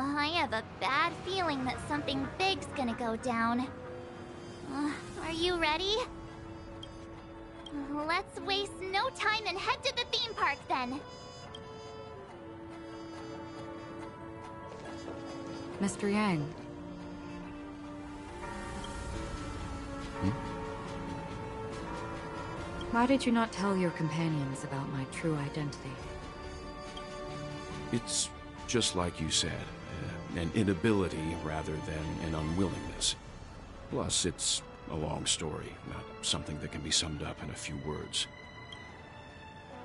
I have a bad feeling that something big's gonna go down. Are you ready? Let's waste no time and head to the theme park then. Mr. Yang. Why did you not tell your companions about my true identity? It's just like you said, an inability rather than an unwillingness. Plus, it's a long story, not something that can be summed up in a few words.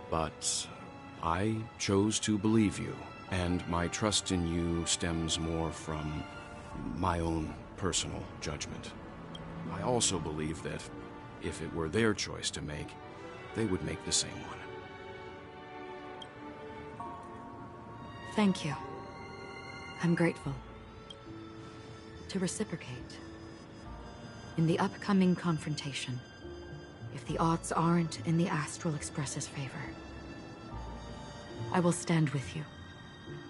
But I chose to believe you, and my trust in you stems more from my own personal judgment. I also believe that if it were their choice to make, they would make the same one. Thank you. I'm grateful. To reciprocate. In the upcoming confrontation, if the odds aren't in the Astral Express's favor, I will stand with you,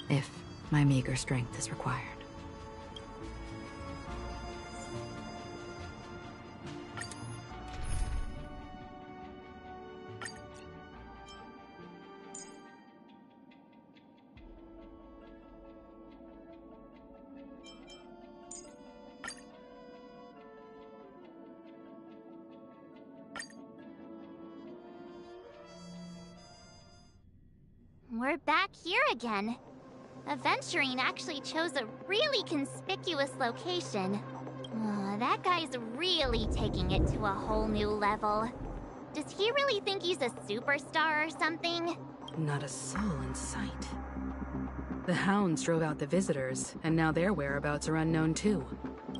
if my meager strength is required. We're back here again. Aventurine actually chose a really conspicuous location. That guy's really taking it to a whole new level. Does he really think he's a superstar or something? Not a soul in sight. The hounds drove out the visitors, and now their whereabouts are unknown too.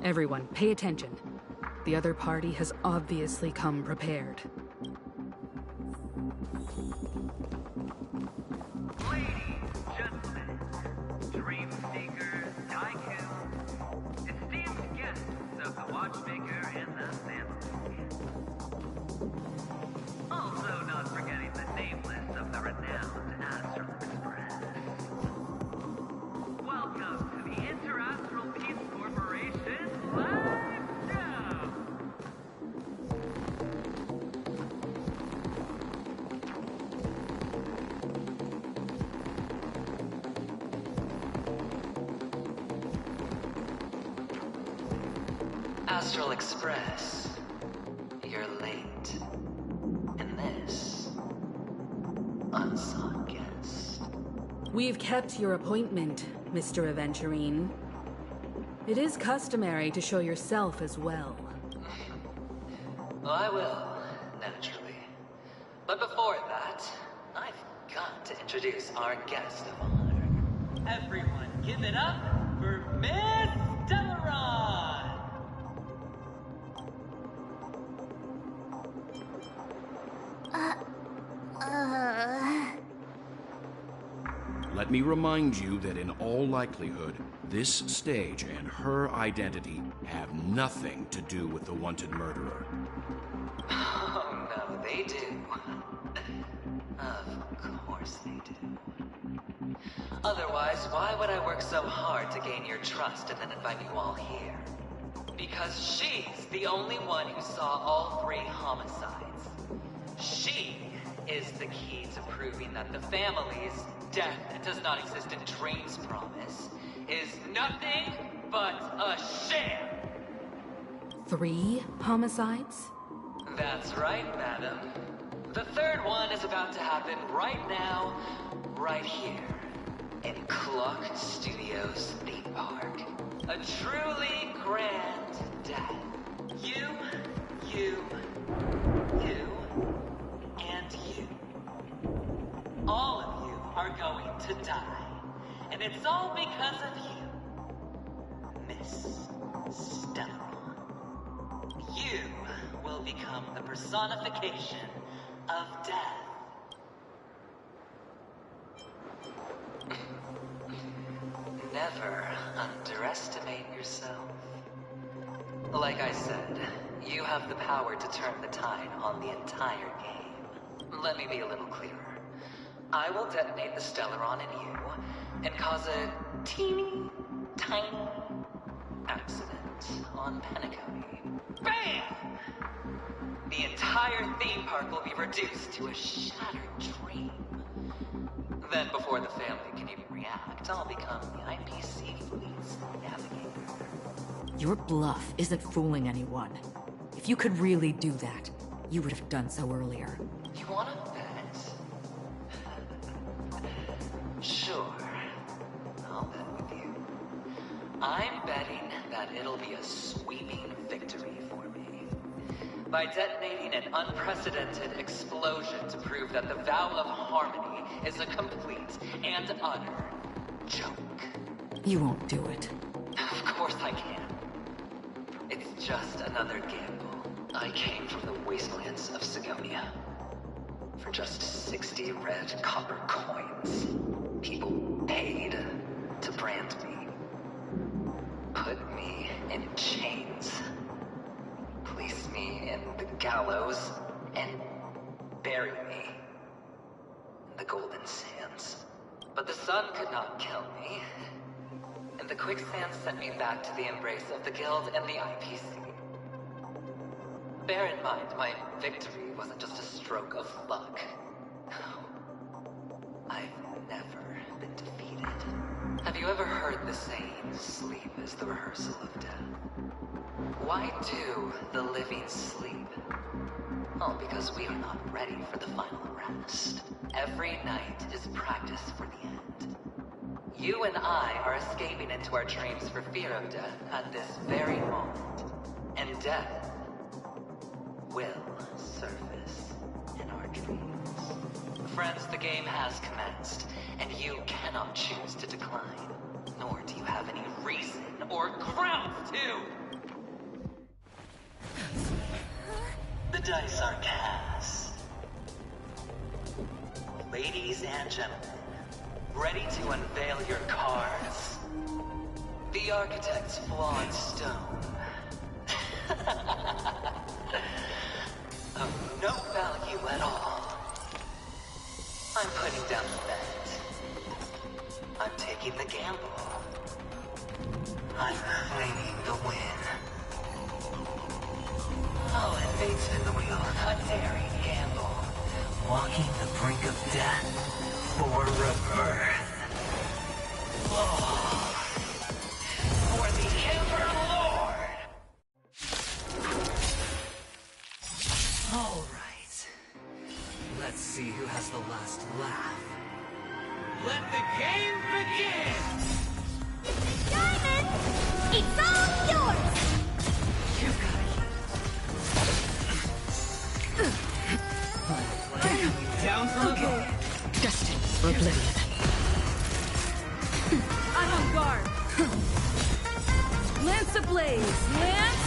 Everyone, pay attention. The other party has obviously come prepared. Astral Express, you're late. And this, unsought guest. We've kept your appointment, Mr. Aventurine. It is customary to show yourself as well. I will, naturally. But before that, I've got to introduce our guest of honor. Everyone, give it up for Miss Delaron! Let me remind you that in all likelihood, this stage and her identity have nothing to do with the wanted murderer. Oh, no, they do. Of course they do. Otherwise, why would I work so hard to gain your trust and then invite you all here? Because she's the only one who saw all 3 homicides. She is the key to proving that the family's death that does not exist in Dream's promise is nothing but a sham! 3 homicides? That's right, madam. The 3rd one is about to happen right now, right here, in Clock Studios theme park. A truly grand death. You, and you. All of you are going to die. And it's all because of you, Miss Stellaron. You will become the personification of death. Never underestimate yourself. Like I said, you have the power to turn the tide on the entire game. Let me be a little clearer. I will detonate the Stellaron in you and cause a teeny tiny accident on Penacony. BAM! The entire theme park will be reduced to a shattered dream. Then, before the family can even react, I'll become the IPC fleet's navigator. Your bluff isn't fooling anyone. If you could really do that, you would have done so earlier. You wanna bet? Sure. I'll bet with you. I'm betting that it'll be a sweeping victory for me. By detonating an unprecedented explosion to prove that the vow of harmony is a complete and utter joke. You won't do it. Of course I can. It's just another gamble. I came from the wastelands of Sigonia. For just 60 red copper coins, people paid to brand me. Put me in chains. Place me in the gallows and bury me in the golden sands. But the sun could not kill me. And the quicksand sent me back to the embrace of the Guild and the IPC. Bear in mind, my victory wasn't just a stroke of luck. I've never been defeated. Have you ever heard the saying, sleep is the rehearsal of death? Why do the living sleep? Oh, because we are not ready for the final rest. Every night is practice for the end. You and I are escaping into our dreams for fear of death at this very moment. And death will surface in our dreams. Friends, the game has commenced, and you cannot choose to decline. Nor do you have any reason or grounds to! The dice are cast. Ladies and gentlemen, ready to unveil your cards? The architect's flawed stone. Of no value at all. I'm putting down the bet. I'm taking the gamble. I'm claiming the win. Oh, and fate spin the wheel. A daring gamble. Walking the brink of death for rebirth. Oh, for the Ember Lord! All right. Let's see who has the last laugh. Let the game begin! Diamond! It's all yours! You got it. Coming down from above. Destined for oblivion. I'm on guard. Lance ablaze. Lance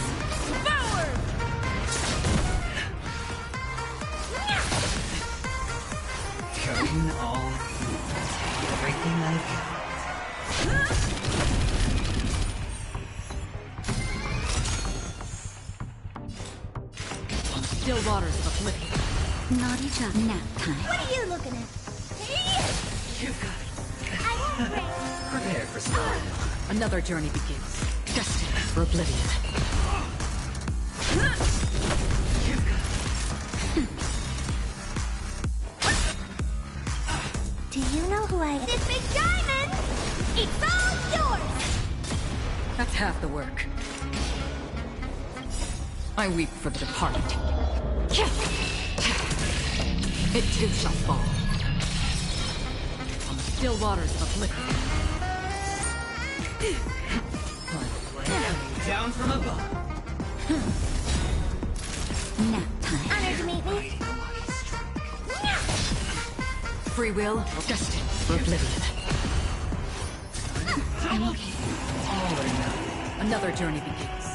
forward. Going all in. Everything I've got. Still waters of oblivion. Naughty job nap time. What are you looking at? You got it. I won't break. Prepare for slime. Another journey begins. Destined for oblivion. You got it. Do you know who I am? This big diamond! It's all yours! That's half the work. I weep for the departed. It too shall fall. On the still waters of oblivion. Coming down from above. Nap time. Honored to meet me. Free will, destined for oblivion. I'm okay. All or nothing. Another journey begins.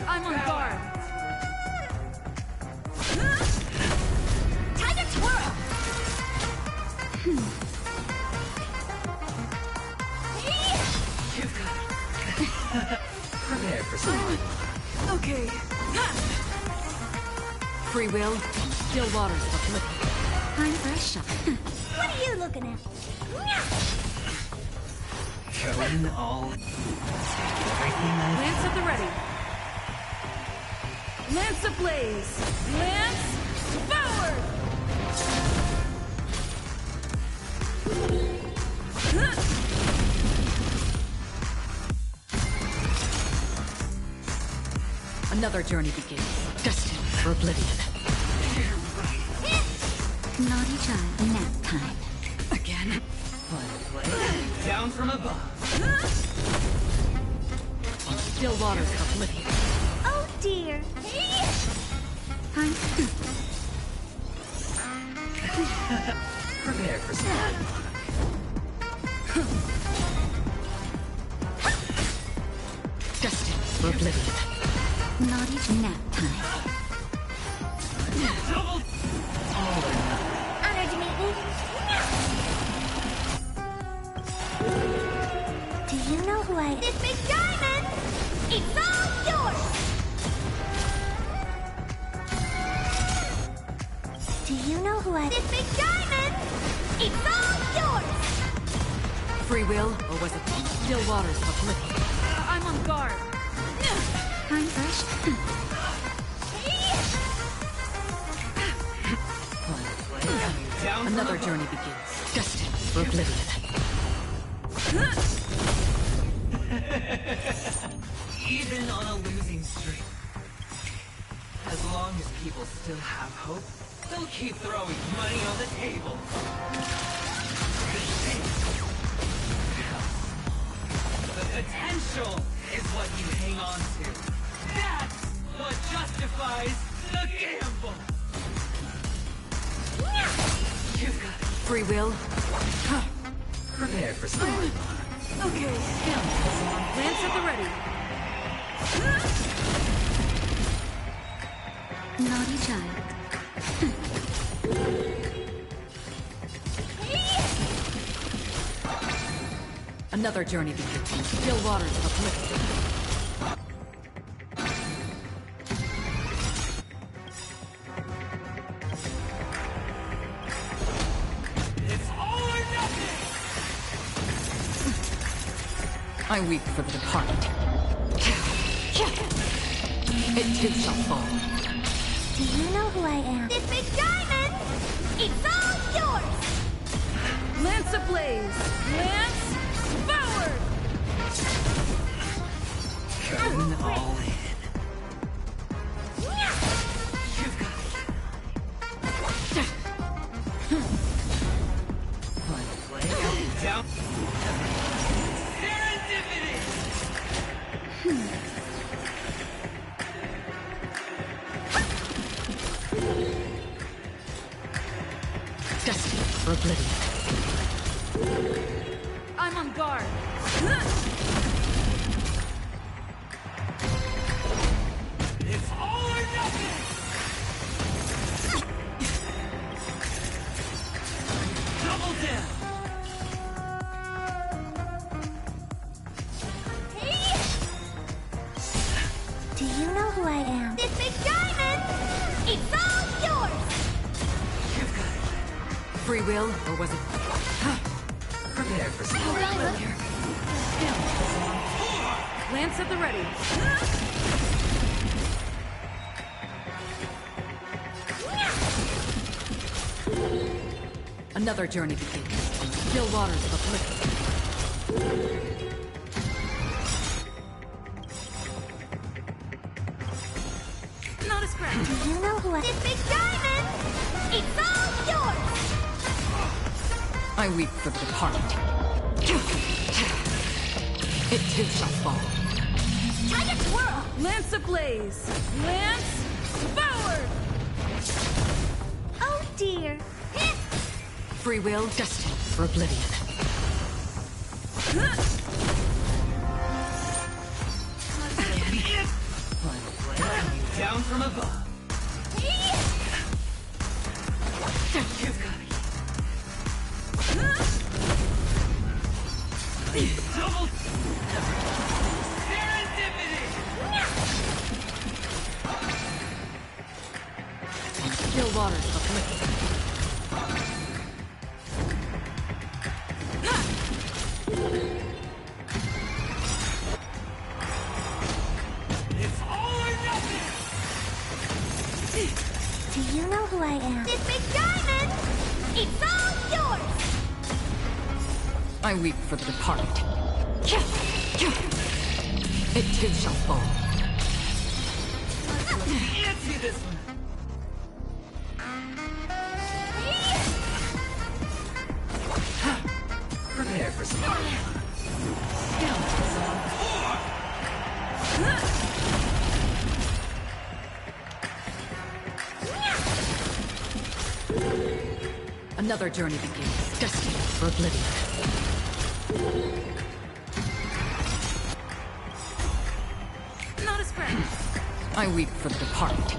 I'm on guard. Time to twirl! You got it. Prepare for slime. Okay. Free will, still waters of oblivion. Time for a shot. What are you looking at? Going all... Everything I... Lance at the ready. Lance ablaze. Lance forward. Another journey begins, destined for oblivion. Naughty child, nap time. Again? Down from above. On still waters of oblivion. Oh dear. Time. Prepare for some. Destined for oblivion. Naughty nap time. Double... All or nothing. Honor to meet you. Do you know who I am? This big diamond! It's all yours! Do you know who I am? This big diamond! It's all yours! Free will, or was it still waters of oblivion? I'm on guard. Time for a shot. Down from Another above. journey begins, destined for oblivion. Even on a losing streak. As long as people still have hope, they'll keep throwing money on the table. The potential is what you hang on to. That's what justifies the gamble. You've got it. Free will, Prepare for some. Okay. Lance at the ready. naughty child. Another journey begins, still waters of oblivion. It's all or nothing! I weep for the departed. It too shall fall. Do you know who I am? This big diamond! It's all yours! Lance ablaze. Lance forward. Going all in. You've got it. Fun play. Down. Serendipity! Destined for oblivion. I'm on guard. It's all or nothing! Double down! Do you know who I am? This big diamond! It's all yours! You've got it. Free will, or was it? Prepare for some. Lance at the ready. Another journey begins, still waters of oblivion. Not a scratch. Do you know who I am? This big diamond! It's all yours! I weep for the departed. It too shall fall. Time to twirl! Lance ablaze. Lance forward. Oh dear! Free will, destined for oblivion. Fun play. Down from above. You've got it. Double. Serendipity! Still waters of oblivion. know who I am. This big diamond! It's all yours! I weep for the departed. It too shall fall. Antsy this one. Prepare for some Another journey begins, destined for oblivion. Not a scratch. I weep for the departed.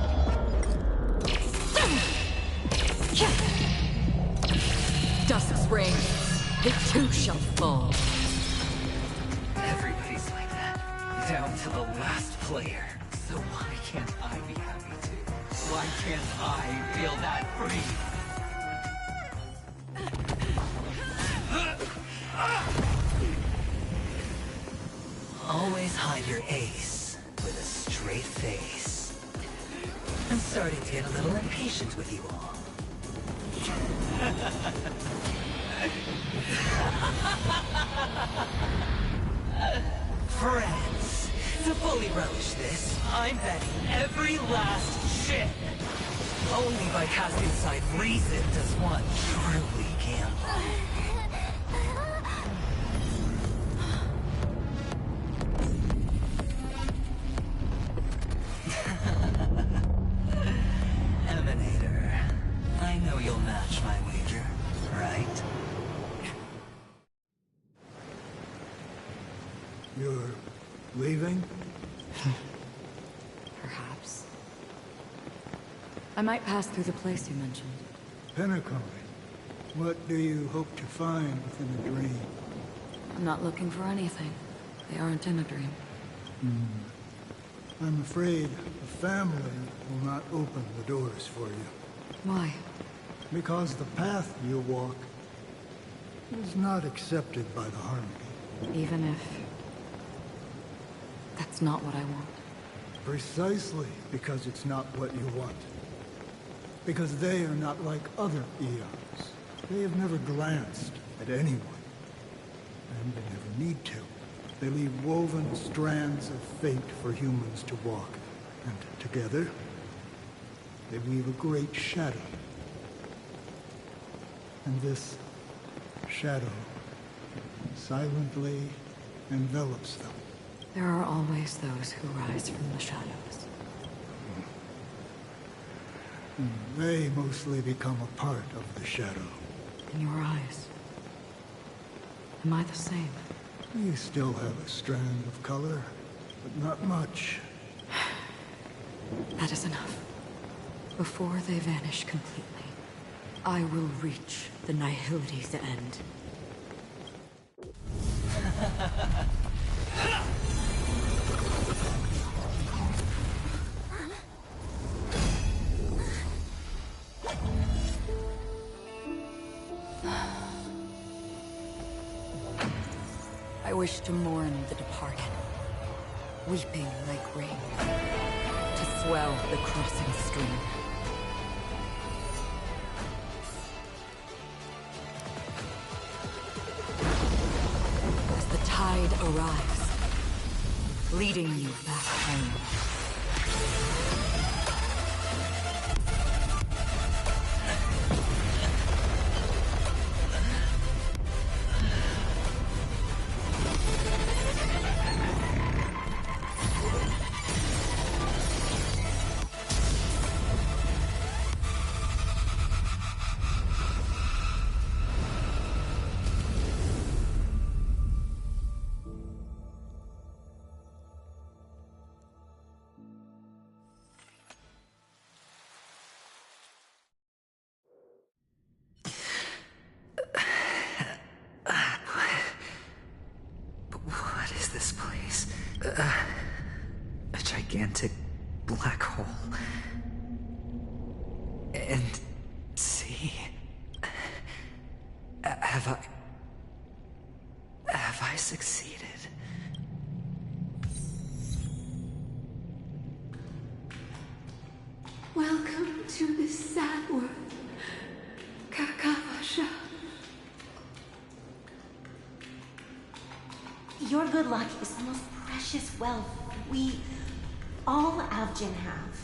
Dusk's reign, it too shall fall. Everybody's like that, down to the last player. So why can't I be happy too? Why can't I feel that free? Always hide your ace with a straight face. I'm starting to get a little impatient with you all. Friends, to fully relish this, I'm betting every last ship. Only by casting aside reason does one truly gamble. Emanator, I know you'll match my wager, right? You're leaving? Perhaps. I might pass through the place you mentioned. Pinnacle. What do you hope to find within a dream? I'm not looking for anything. They aren't in a dream. I'm afraid the family will not open the doors for you. Why? Because the path you walk is not accepted by the Harmony. Even if... that's not what I want. Precisely because it's not what you want. Because they are not like other eons. They have never glanced at anyone. And they never need to. They leave woven strands of fate for humans to walk. And together, they weave a great shadow. And this shadow silently envelops them. There are always those who rise from the shadows. They mostly become a part of the shadow. In your eyes. Am I the same? You still have a strand of color, but not much. That is enough. Before they vanish completely, I will reach the Nihility's end. I wish to mourn the departed, weeping like rain, to swell the crossing stream. As the tide arrives, leading you back home. What is this place? A gigantic black hole. And see... Have I succeeded? Welcome to this sad world, Kakavasha. Your good luck is the most precious wealth we, all Avgin, have.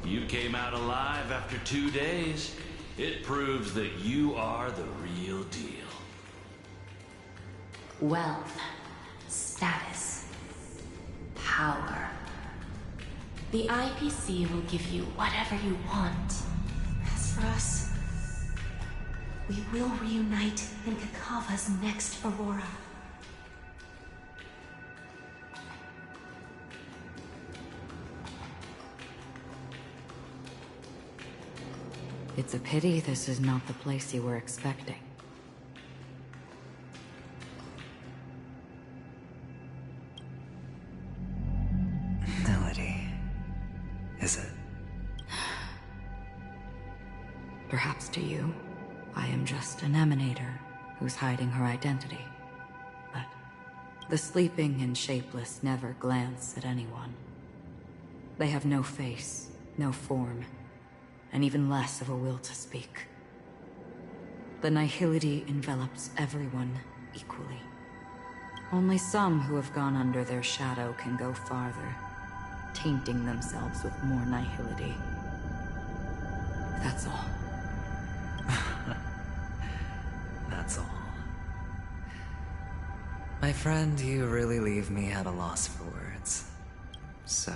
You came out alive after 2 days. It proves that you are the real deal. Wealth, status, power. The IPC will give you whatever you want. As for us, we will reunite in Kakava's next Aurora. It's a pity this is not the place you were expecting. Melody. Is it? Perhaps to you, I am just an emanator who's hiding her identity. But the sleeping and shapeless never glance at anyone. They have no face, no form, and even less of a will to speak. The nihility envelops everyone equally. Only some who have gone under their shadow can go farther, tainting themselves with more nihility. That's all. That's all. My friend, you really leave me at a loss for words. So...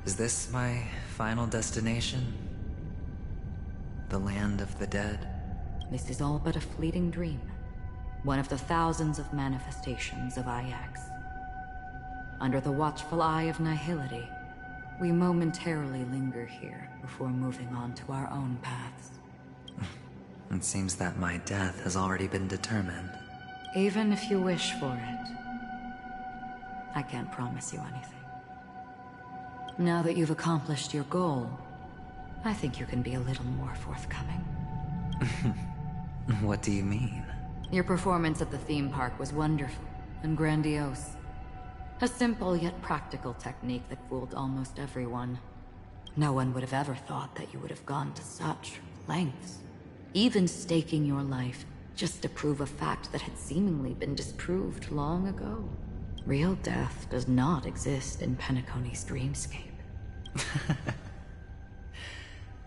is this my final destination? The land of the dead? This is all but a fleeting dream. One of the thousands of manifestations of IX. Under the watchful eye of nihility, we momentarily linger here before moving on to our own paths. It seems that my death has already been determined. Even if you wish for it, I can't promise you anything. Now that you've accomplished your goal, I think you can be a little more forthcoming. What do you mean? Your performance at the theme park was wonderful and grandiose. A simple yet practical technique that fooled almost everyone. No one would have ever thought that you would have gone to such lengths, even staking your life just to prove a fact that had seemingly been disproved long ago. Real death does not exist in Penacony's dreamscape.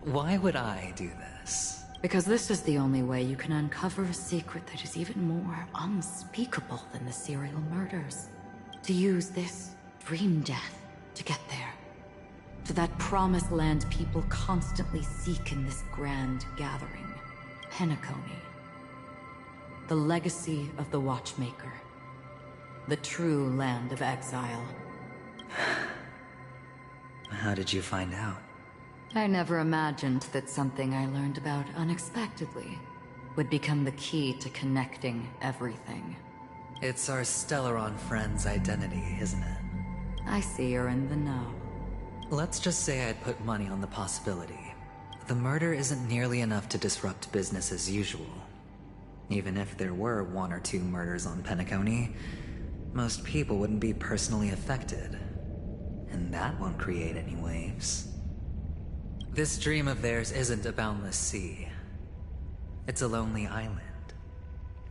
Why would I do this? Because this is the only way you can uncover a secret that is even more unspeakable than the serial murders. To use this dream death to get there. To that promised land people constantly seek in this grand gathering. Penacony. The legacy of the Watchmaker. The true land of exile. How did you find out? I never imagined that something I learned about unexpectedly would become the key to connecting everything. It's our Stellaron friend's identity, isn't it? I see you're in the know. Let's just say I'd put money on the possibility. The murder isn't nearly enough to disrupt business as usual. Even if there were 1 or 2 murders on Penacony, most people wouldn't be personally affected. And that won't create any waves. This dream of theirs isn't a boundless sea. It's a lonely island.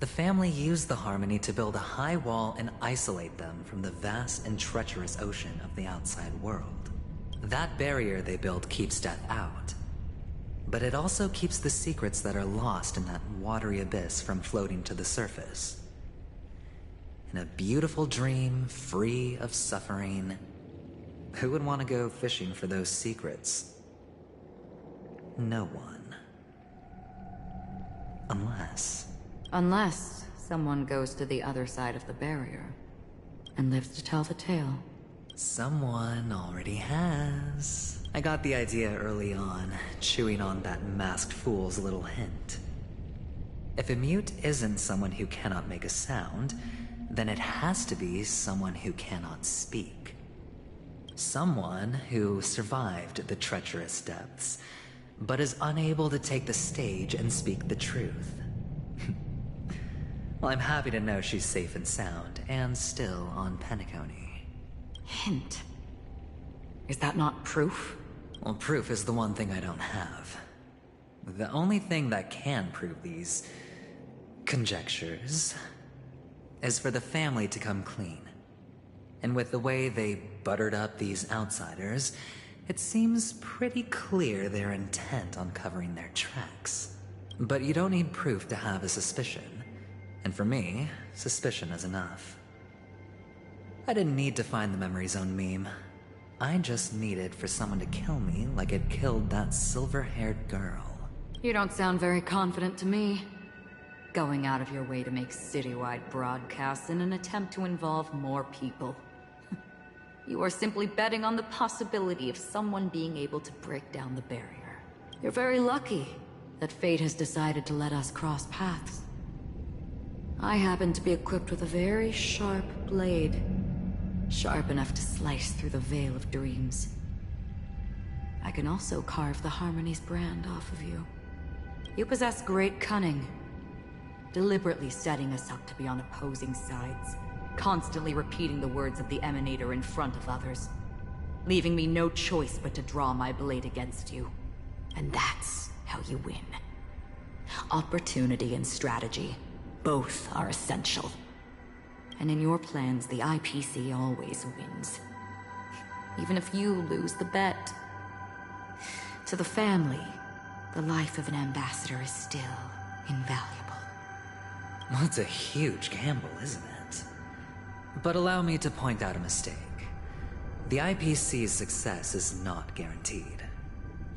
The family used the Harmony to build a high wall and isolate them from the vast and treacherous ocean of the outside world. That barrier they built keeps death out. But it also keeps the secrets that are lost in that watery abyss from floating to the surface. In a beautiful dream, free of suffering, who would want to go fishing for those secrets? No one. Unless someone goes to the other side of the barrier and lives to tell the tale. Someone already has. I got the idea early on, chewing on that masked fool's little hint. If a mute isn't someone who cannot make a sound, then it has to be someone who cannot speak. Someone who survived the treacherous depths, but is unable to take the stage and speak the truth. Well, I'm happy to know she's safe and sound, and still on Penacony. Hint. Is that not proof? Well, proof is the one thing I don't have. The only thing that can prove these conjectures is for the family to come clean. And with the way they buttered up these outsiders, it seems pretty clear they're intent on covering their tracks. But you don't need proof to have a suspicion. And for me, suspicion is enough. I didn't need to find the Memory Zone meme. I just needed for someone to kill me like it killed that silver-haired girl. You don't sound very confident to me. Going out of your way to make citywide broadcasts in an attempt to involve more people. You are simply betting on the possibility of someone being able to break down the barrier. You're very lucky that fate has decided to let us cross paths. I happen to be equipped with a very sharp blade. Sharp enough to slice through the veil of dreams. I can also carve the Harmony's brand off of you. You possess great cunning, deliberately setting us up to be on opposing sides, constantly repeating the words of the Emanator in front of others, leaving me no choice but to draw my blade against you. And that's how you win. Opportunity and strategy, both are essential. And in your plans, the IPC always wins. Even if you lose the bet. To the family, the life of an ambassador is still invaluable. Well, it's a huge gamble, isn't it? But allow me to point out a mistake. The IPC's success is not guaranteed.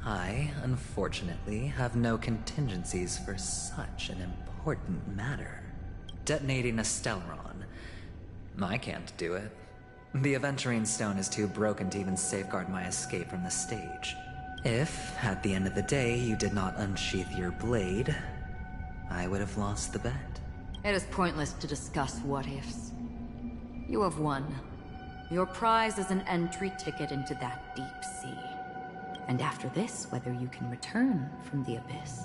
I, unfortunately, have no contingencies for such an important matter. Detonating a Stellaron. I can't do it. The Aventurine Stone is too broken to even safeguard my escape from the stage. If, at the end of the day, you did not unsheath your blade, I would have lost the bet. It is pointless to discuss what-ifs. You have won. Your prize is an entry ticket into that deep sea. And after this, whether you can return from the abyss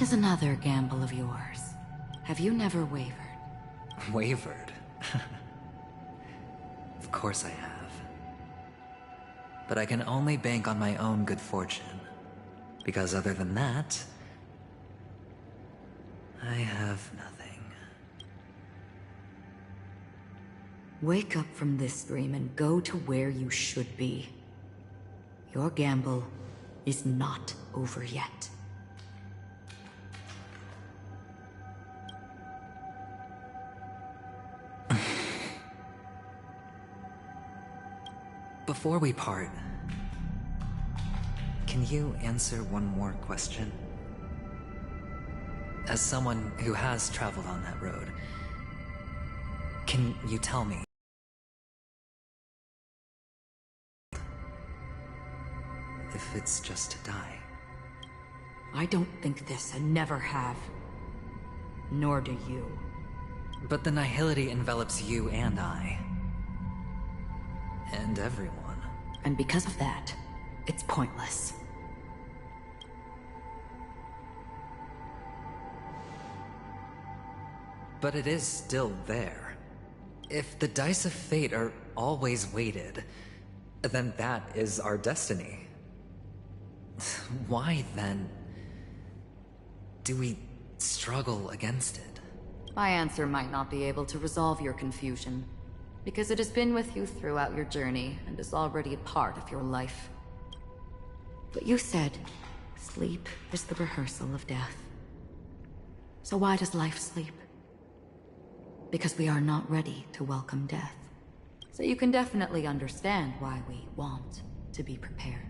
is another gamble of yours. Have you never wavered? Wavered? Of course I have. But I can only bank on my own good fortune. Because other than that, I have nothing. Wake up from this dream and go to where you should be. Your gamble is not over yet. Before we part, can you answer one more question? As someone who has traveled on that road, can you tell me if it's just to die? I don't think this and never have. Nor do you. But the nihility envelops you and I. And everyone. And because of that, it's pointless. But it is still there. If the dice of fate are always weighted, then that is our destiny. Why, then, do we struggle against it? My answer might not be able to resolve your confusion, because it has been with you throughout your journey and is already a part of your life. But you said, sleep is the rehearsal of death. So why does life sleep? Because we are not ready to welcome death. So you can definitely understand why we want to be prepared.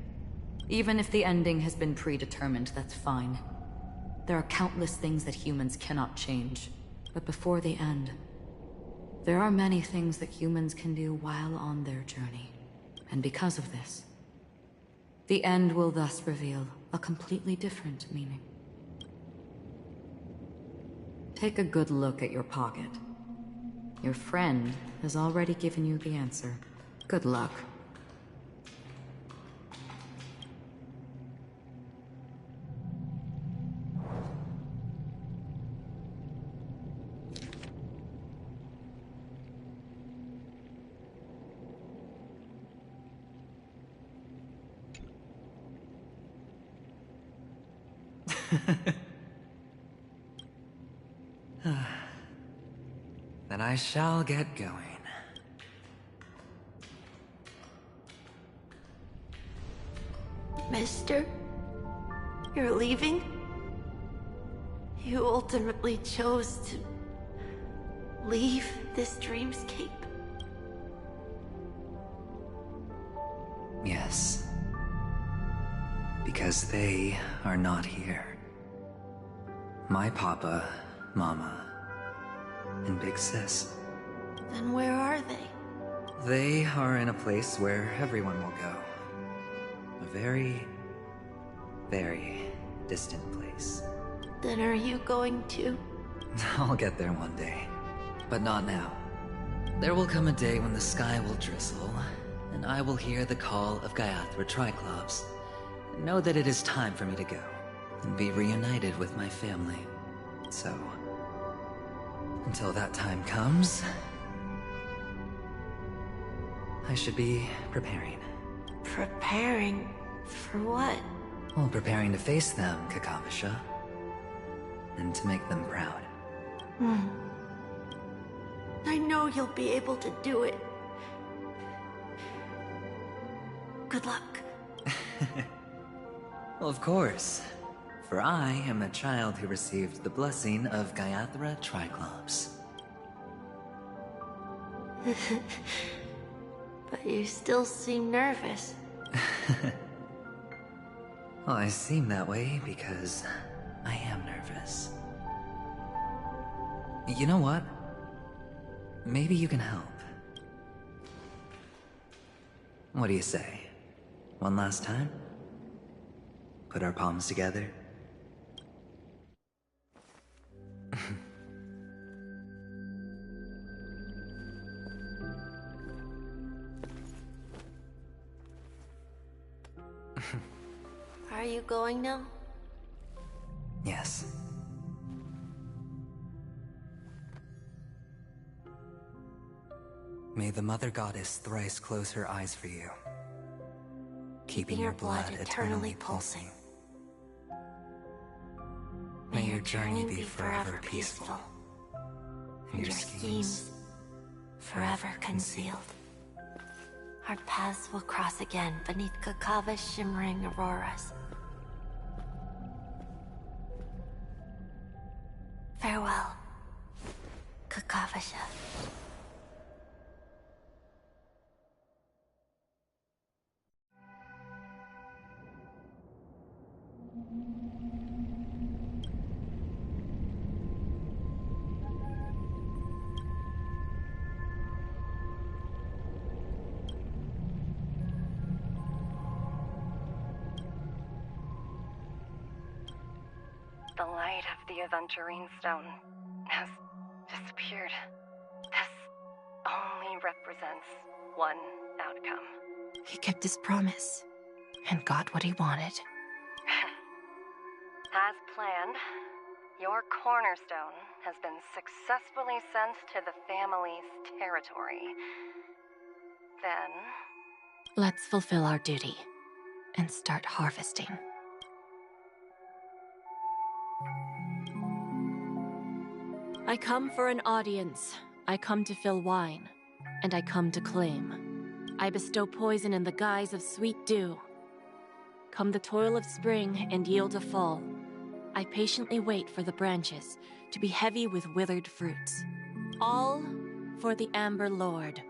Even if the ending has been predetermined, that's fine. There are countless things that humans cannot change. But before the end, there are many things that humans can do while on their journey. And because of this, the end will thus reveal a completely different meaning. Take a good look at your pocket. Your friend has already given you the answer. Good luck. Then I shall get going. Mister? You're leaving? You ultimately chose to leave this dreamscape? Yes. Because they are not here. My papa, mama, and big sis. Then where are they? They are in a place where everyone will go. A very, very distant place. Then are you going to? I'll get there one day, but not now. There will come a day when the sky will drizzle, and I will hear the call of Gaiathra Triclops, and know that it is time for me to go, and be reunited with my family. So, until that time comes, I should be preparing. Preparing? For what? Well, preparing to face them, Kakavasha. And to make them proud. I know you'll be able to do it. Good luck. Well, of course. For I am a child who received the blessing of Gaiathra Triclops. But you still seem nervous. Well, I seem that way because I am nervous. You know what? Maybe you can help. What do you say? One last time? Put our palms together? Are you going now? Yes. May the Mother Goddess thrice close her eyes for you, keeping your blood eternally pulsing. May your journey be forever peaceful, and your schemes forever concealed. Our paths will cross again beneath Kakava's shimmering auroras. Farewell, Kakavasha. The light of the Aventurine Stone has disappeared. This only represents one outcome. He kept his promise and got what he wanted. As planned, your cornerstone has been successfully sent to the family's territory. Then... Let's fulfill our duty and start harvesting. I come for an audience. I come to fill wine, and I come to claim. I bestow poison in the guise of sweet dew. Come the toil of spring and yield a fall. I patiently wait for the branches to be heavy with withered fruits. All for the Amber Lord.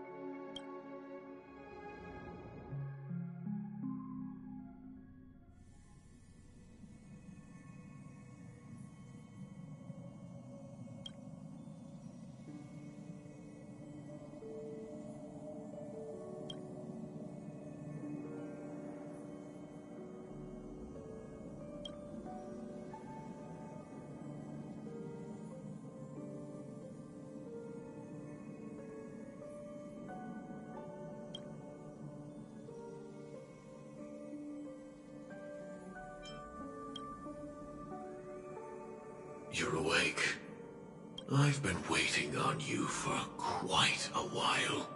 You're awake. I've been waiting on you for quite a while.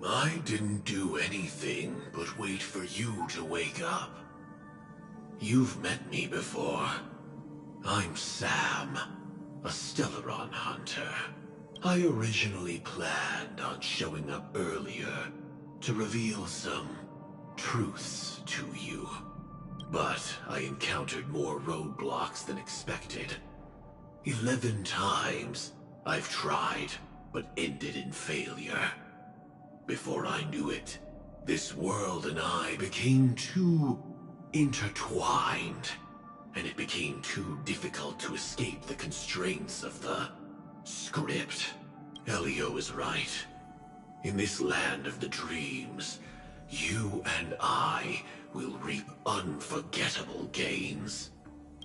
I didn't do anything but wait for you to wake up. You've met me before. I'm Sam, a Stellaron hunter. I originally planned on showing up earlier to reveal some truths to you. But I encountered more roadblocks than expected. 11 times I've tried, but ended in failure. Before I knew it, this world and I became too intertwined, and it became too difficult to escape the constraints of the script. Elio is right. In this land of the dreams, you and I will reap unforgettable gains.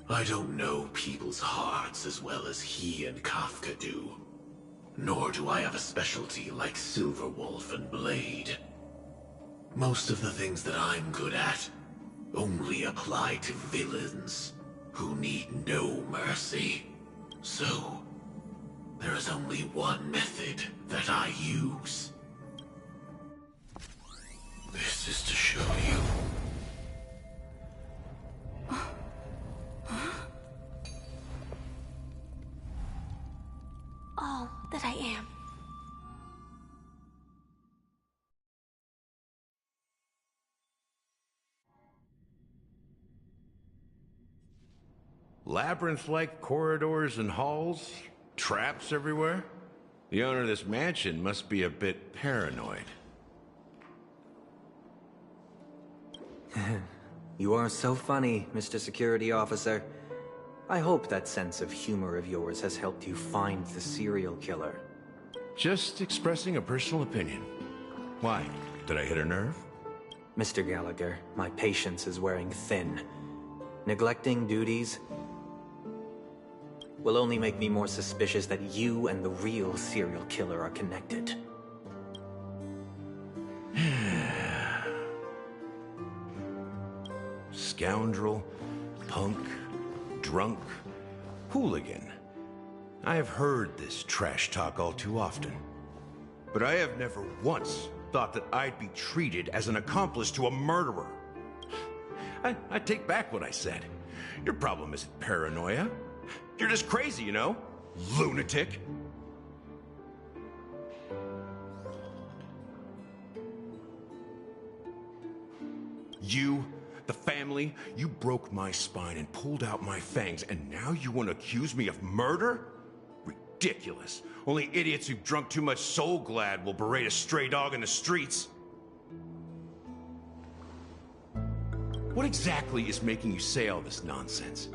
I don't know people's hearts as well as he and Kafka do. Nor do I have a specialty like Silverwolf and Blade. Most of the things that I'm good at only apply to villains who need no mercy. So, there is only one method that I use. This is to show you. All that I am. Labyrinth-like corridors and halls? Traps everywhere? The owner of this mansion must be a bit paranoid. You are so funny, Mr. Security Officer. I hope that sense of humor of yours has helped you find the serial killer. Just expressing a personal opinion. Why? Did I hit a nerve? Mr. Gallagher, my patience is wearing thin. Neglecting duties will only make me more suspicious that you and the real serial killer are connected. Scoundrel, punk, drunk, hooligan. I have heard this trash talk all too often. But I have never once thought that I'd be treated as an accomplice to a murderer. I take back what I said. Your problem isn't paranoia. You're just crazy, you know? Lunatic. You, the family, you broke my spine and pulled out my fangs, and now you want to accuse me of murder? Ridiculous. Only idiots who've drunk too much Soul Glad will berate a stray dog in the streets. What exactly is making you say all this nonsense?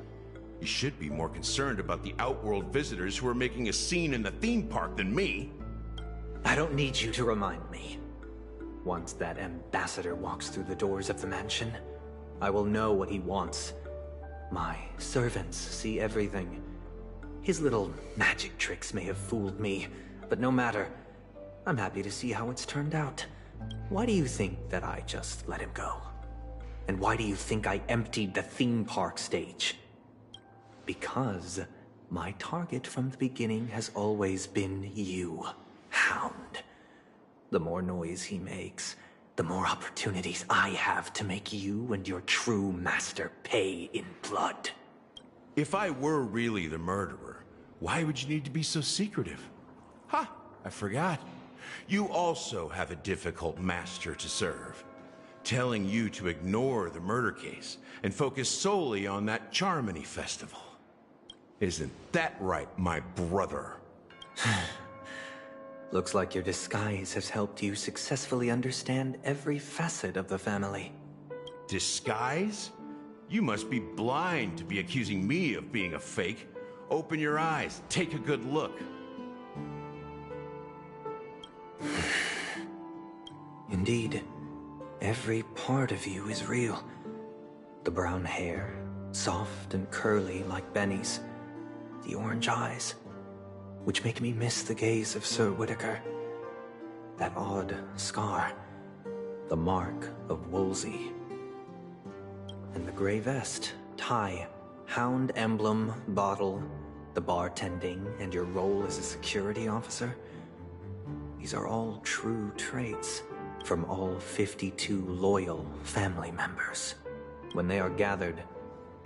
You should be more concerned about the Outworld visitors who are making a scene in the theme park than me. I don't need you to remind me. Once that ambassador walks through the doors of the mansion, I will know what he wants. My servants see everything. His little magic tricks may have fooled me, but no matter. I'm happy to see how it's turned out. Why do you think that I just let him go? And why do you think I emptied the theme park stage? Because my target from the beginning has always been you, Hound. The more noise he makes, the more opportunities I have to make you and your true master pay in blood. If I were really the murderer, why would you need to be so secretive? Ha! I forgot. You also have a difficult master to serve. Telling you to ignore the murder case and focus solely on that Charmony festival. Isn't that right, my brother? Looks like your disguise has helped you successfully understand every facet of the family. Disguise? You must be blind to be accusing me of being a fake. Open your eyes, take a good look. Indeed, every part of you is real. The brown hair, soft and curly like Benny's. The orange eyes, which make me miss the gaze of Sir Whitaker. That odd scar, the mark of Wolsey. And the gray vest, tie, hound emblem, bottle, the bartending, and your role as a security officer. These are all true traits from all 52 loyal family members. When they are gathered,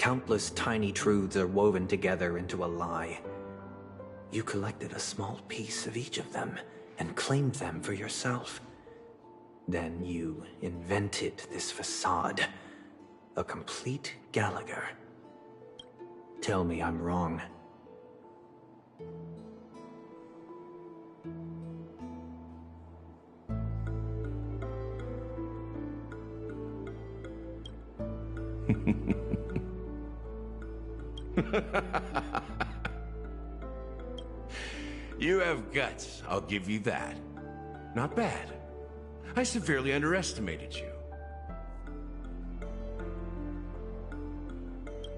Countless tiny truths are woven together into a lie. You collected a small piece of each of them and claimed them for yourself. Then you invented this facade. A complete Gallagher. Tell me I'm wrong. You have guts, I'll give you that. Not bad. I severely underestimated you.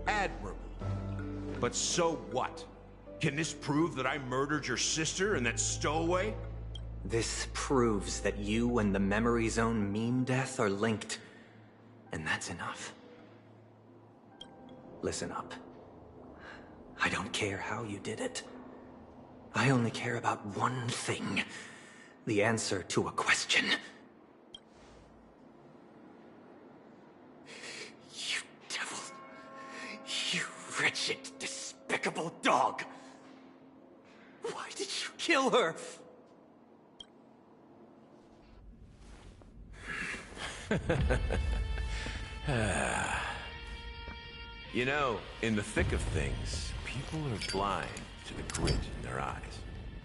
Admirable. But so what? Can this prove that I murdered your sister and that stowaway? This proves that you and the Memory Zone meme death are linked. And that's enough. Listen up. I don't care how you did it. I only care about one thing. The answer to a question. You devil. You wretched, despicable dog. Why did you kill her? You know, in the thick of things, people are blind to the grit in their eyes.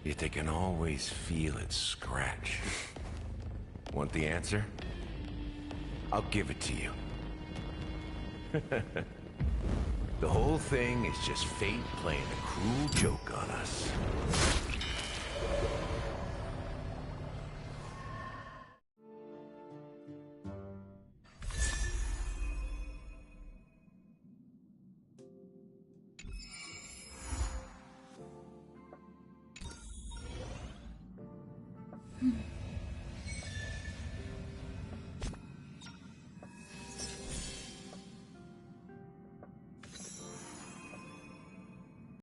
Yet they can always feel it scratch. Want the answer? I'll give it to you. The whole thing is just fate playing a cruel joke on us.